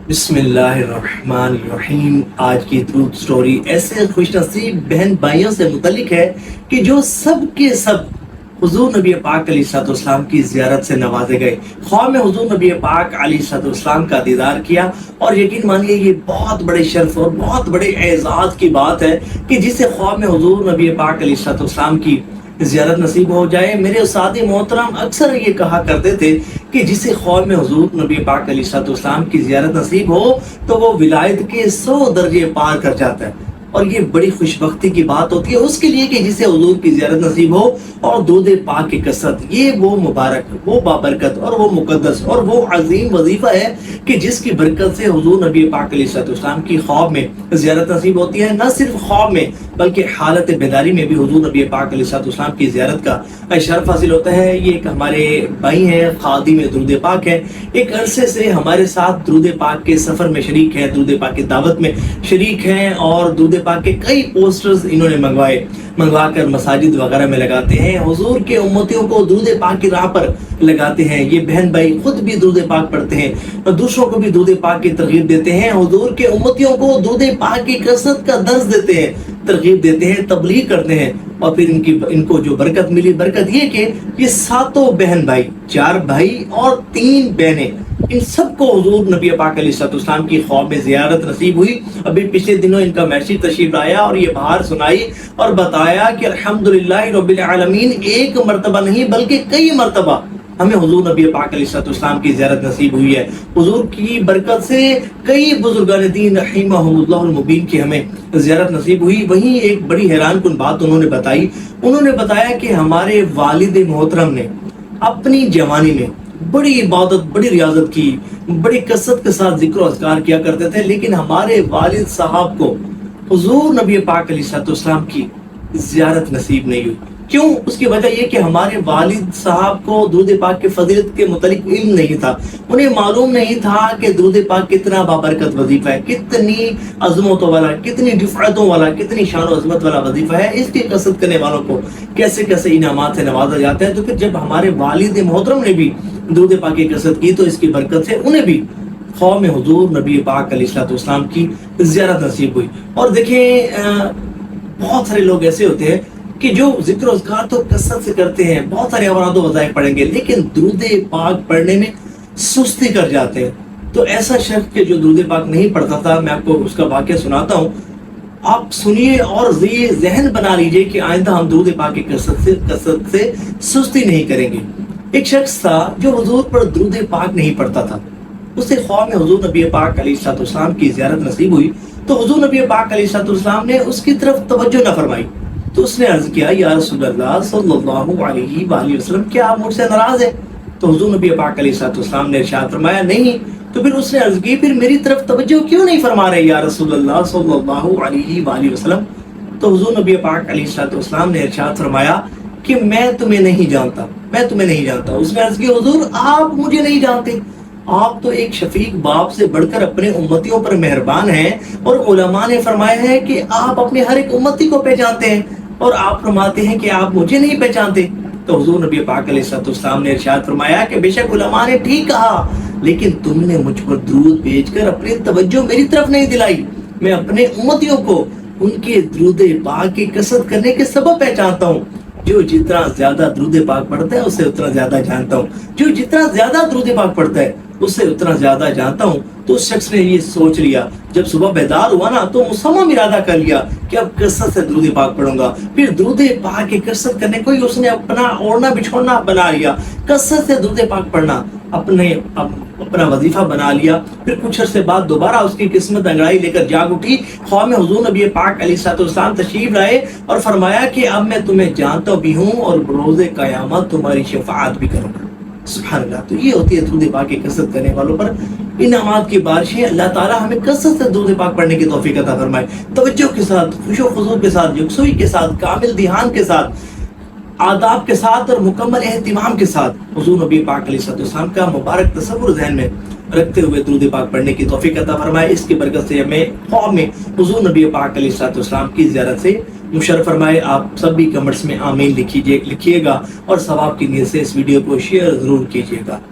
بسم اللہ الرحمن الرحیم۔ آج کی درود سٹوری ایسے خوش نصیب بہن بھائیوں سے متعلق ہے کہ جو سب کے سب حضور نبی پاک علیہ السلام کی زیارت سے نوازے گئے، خواہ میں حضور نبی پاک علیہ السلام کا دیدار کیا، اور یقین مانیے یہ بہت بڑے شرف اور بہت بڑے اعزاز کی بات ہے کہ جسے خواہ میں حضور نبی پاک علیہ السلام کی زیارت نصیب ہو جائے۔ میرے استاد محترم اکثر یہ کہا کرتے تھے کہ جسے خواہ میں حضور نبی پاک علیہ السلام کی زیارت نصیب ہو تو وہ ولایت کے 100 درجے پار کر جاتا ہے، اور یہ بڑی خوش بختی کی بات ہوتی ہے اس کے لیے کہ جسے حضور کی زیارت نصیب ہو اور درود پاک کی کثرت۔ یہ وہ مبارک، وہ بابرکت اور وہ مقدس اور وہ عظیم وظیفہ ہے کہ جس کی برکت سے حضور نبی پاک علیہ السلام کی خواب میں زیارت نصیب ہوتی ہے۔ نہ صرف خواب میں بلکہ حالت بیداری میں بھی حضور نبی پاک علیہ السلام کی زیارت کا شرف حاصل ہوتا ہے۔ یہ ایک ہمارے بھائی ہیں، خادم درود پاک ہے، ایک عرصے سے ہمارے ساتھ درود پاک کے سفر میں شریک ہیں، درود پاک کی دعوت میں شریک ہیں، اور درود پاک کے کئی پوسٹرز انہوں نے منگوا کر مساجد وغیرہ میں لگاتے ہیں، حضور کے امتیوں کو درود پاک کی راہ پر لگاتے ہیں۔ یہ بہن بھائی خود بھی درود پاک پڑھتے ہیں اور دوسروں کو بھی درود پاک کی ترغیب دیتے ہیں، حضور کے امتیوں کو درود پاک کی کثرت کا درس دیتے ہیں، ترغیب دیتے ہیں، تبلیغ کرتے ہیں، اور پھر ان کو جو برکت ملی، برکت یہ کہ یہ ساتوں بہن بھائی، 4 بھائی اور 3 بہنیں، ان سب کو حضور نبی پاک علیہ السلام کی خواب میں زیارت نصیب ہوئی۔ ابھی پچھلے دنوں ان کا میسیج تشریف آیا اور یہ بہار سنائی اور بتایا کہ الحمدللہ رب العالمین، ایک مرتبہ نہیں بلکہ کئی مرتبہ ہمیں حضور نبی پاک علیہ السلام کی زیارت نصیب ہوئی ہے۔ حضور کی برکت سے کئی بزرگان دین رحمہم اللہ المبین کی ہمیں زیارت نصیب ہوئی۔ وہیں ایک بڑی حیران کن بات انہوں نے بتایا کہ ہمارے والد محترم نے اپنی جوانی میں بڑی عبادت، بڑی ریاضت کی، بڑی کثرت کے ساتھ ذکر و اذکار کیا کرتے تھے، لیکن ہمارے والد صاحب کو حضور نبی پاک علیہ السلام کی زیارت نصیب نہیں ہوئی۔ کیوں؟ اس کی وجہ یہ کہ ہمارے والد صاحب کو درود پاک کے فضیلت کے متعلق علم نہیں تھا، انہیں معلوم نہیں تھا کہ درود پاک کتنا بابرکت وظیفہ ہے، کتنی عظمتوں والا، کتنی رفعتوں والا، کتنی شان و عظمت والا وظیفہ ہے۔ اس کی کثرت کرنے والوں کو کیسے کیسے انعامات سے نوازا جاتا ہے۔ تو پھر جب ہمارے والد محترم نے بھی درود پاک کی کثرت کی تو اس کی برکت سے انہیں بھی خواب میں حضور نبی پاک علیہ السلام کی زیارت نصیب ہوئی۔ اور دیکھیں، بہت سارے لوگ ایسے ہوتے ہیں کہ جو ذکر و اذکار تو کثرت سے کرتے ہیں، بہت سارے اوراد و وظائف پڑھیں گے، لیکن درود پاک پڑھنے میں سستی کر جاتے ہیں۔ تو ایسا شخص کہ جو درود پاک نہیں پڑھتا تھا، میں آپ کو اس کا واقعہ سناتا ہوں، آپ سنیے اور یہ ذہن بنا لیجئے کہ آئندہ ہم درود پاک کی کثرت سے سستی نہیں کریں گے۔ ایک شخص تھا جو حضور پر درود پاک نہیں پڑھتا تھا، اسے خواب میں حضور نبی پاک علیہ السلام کی زیارت نصیب ہوئی تو حضور نبی پاک علیہ السلام نے اس کی طرف توجہ نہ فرمائی، تو اس نے عرض کیا، یا رسول اللہ صلی اللہ علیہ وآلہ وسلم، کیا آپ مجھ سے ناراض ہیں؟ تو حضور نبی پاک علیہ السلام نے ارشاد فرمایا، نہیں۔ تو پھر اس نے عرض کی، پھر میری طرف توجہ کیوں نہیں فرما رہے یا رسول اللہ صلی اللہ علیہ وآلہ وسلم؟ تو حضور نبی پاک علیہ السلام نے ارشاد فرمایا کہ میں تمہیں نہیں جانتا۔ اس نے عرض کی، حضور آپ مجھے نہیں جانتے، آپ تو ایک شفیق باپ سے بڑھ کر اپنے امتیوں پر مہربان ہیں، اور علماء نے فرمایا ہے کہ آپ اپنے ہر ایک امتی کو پہچانتے ہیں، اور آپ فرماتے ہیں کہ آپ مجھے نہیں پہچانتے۔ تو حضور نبی پاک علیہ السلام نے ارشاد فرمایا کہ بے شک علماء نے ٹھیک کہا، لیکن تم نے مجھ پر درود بھیج کر اپنی توجہ میری طرف نہیں دلائی۔ میں اپنے امتیوں کو ان کے درود پاک کی کثرت کرنے کے سبب پہچانتا ہوں۔ جو جتنا زیادہ درود پاک پڑھتا ہے اسے اتنا زیادہ جانتا ہوں، جو جتنا زیادہ درود پاک پڑھتا ہے اسے اتنا زیادہ جانتا ہوں۔ تو اس شخص نے یہ سوچ لیا، جب صبح بیدار ہوا نا تو مصمم ارادہ کر لیا کہ اب کثرت سے درود پاک پڑھوں گا۔ پھر درود پاک کی کثرت کرنے کو ہی اس نے اپنا اوڑھنا بچھوڑنا بنا لیا، کثرت سے درود پاک پڑھنا اپنا وظیفہ بنا لیا۔ پھر کچھ عرصے بعد دوبارہ اس کی قسمت انگڑائی لے کر جاگ اٹھی، خواب میں حضور نبی پاک علیہ السلام تشریف لائے اور فرمایا کہ اب میں تمہیں جانتا بھی ہوں اور بروز قیامت تمہاری شفاعت بھی کروں گا۔ سبحان اللہ۔ تو یہ ہوتی ہے درود پاک کی کثرت کرنے والوں پر انعامات کی بارشیں۔ اللہ تعالیٰ ہمیں کثرت سے درود پاک پڑھنے کی توفیق عطا فرمائے، توجہ کے ساتھ، خوش و خضوع کے ساتھ، یکسوئی کے ساتھ، کامل دھیان کے ساتھ، آداب کے ساتھ اور مکمل اہتمام کے ساتھ حضور نبی پاک علیہ السلام کا مبارک تصور ذہن میں رکھتے ہوئے درود پاک پڑھنے کی توفیق عطا فرمائے۔ اس کی برکت سے ہمیں خواب میں حضور نبی پاک علیہ السلام کی زیارت سے مشرف فرمائے۔ آپ سب بھی کمنٹس میں آمین لکھیے گا، اور ثواب کی نیت سے اس ویڈیو کو شیئر ضرور کیجیے گا۔